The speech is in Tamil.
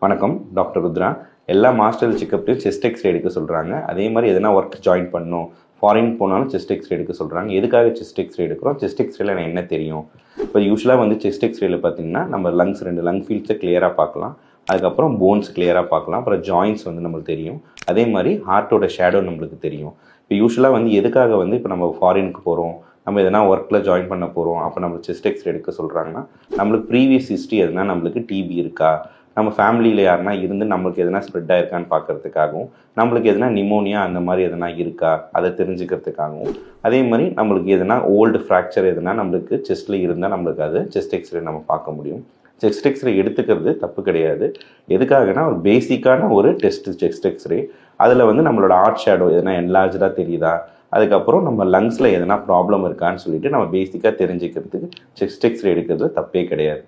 வணக்கம், டாக்டர் ருத்ரா. எல்லா மாஸ்டர் செக்கப்லையும் செஸ்ட் எக்ஸ்ரே எடுக்க சொல்கிறாங்க. அதே மாதிரி எதனா ஒர்க் ஜாயின் பண்ணணும், ஃபாரின் போனாலும் செஸ்ட் எக்ஸ்ரே எடுக்க சொல்கிறாங்க. எதுக்காக செஸ்ட் எக்ஸ்ரே எடுக்கிறோம்? செஸ்ட் எக்ஸ்ரேல எனக்கு என்ன தெரியும்? இப்போ யூஸ்வலாக செஸ்ட் எக்ஸ்ரேல பார்த்தீங்கன்னா நம்ம லங்ஸ் 2 லங் ஃபீல்ட்ஸை கிளியராக பார்க்கலாம். அதுக்கப்புறம் போன்ஸ் கிளியராக பார்க்கலாம். அப்புறம் ஜாயின்ஸ் நம்மளுக்கு தெரியும். அதே மாதிரி ஹார்ட்டோட ஷேடோ நம்மளுக்கு தெரியும். இப்போ யூஸ்வலாக எதுக்காக இப்போ நம்ம ஃபாரினுக்கு போகிறோம், நம்ம எதனா ஒர்க்கில் ஜாயின் பண்ண போகிறோம், அப்போ நம்ம செஸ்ட் எக்ஸ்ரே எடுக்க சொல்கிறாங்கன்னா நம்மளுக்கு ப்ரீவியஸ் ஹிஸ்ட்ரி எதுனா நம்மளுக்கு டிபி இருக்கா, நம்ம ஃபேமிலியில் யாருனா இருந்து நம்மளுக்கு எதனா ஸ்ப்ரெட் ஆயிருக்கான்னு பார்க்கறதுக்காகவும், நம்மளுக்கு எதனா நிமோனியா அந்த மாதிரி எதனா இருக்கா அதை தெரிஞ்சுக்கிறதுக்காகவும், அதே மாதிரி நம்மளுக்கு எதனா ஓல்டு ஃப்ராக்சர் எதனா நம்மளுக்கு செஸ்ட்டில் இருந்தால் நம்மளுக்கு அது செஸ்ட் எக்ஸ்ரே நம்ம பார்க்க முடியும். செஸ்ட் எக்ஸ்ரே எடுத்துக்கிறது தப்பு கிடையாது. எதுக்காகனா ஒரு பேசிக்கான ஒரு டெஸ்ட் செஸ்ட் எக்ஸ்ரே. அதில் நம்மளோட ஹார்ட் ஷேடோ எதனா என்லார்ஜாக தெரியுதா, அதுக்கப்புறம் நம்ம லங்ஸில் எதனா ப்ராப்ளம் இருக்கான்னு சொல்லிட்டு நம்ம பேசிக்காக தெரிஞ்சுக்கிறதுக்கு செஸ்ட் எக்ஸ்ரே எடுக்கிறது தப்பே கிடையாது.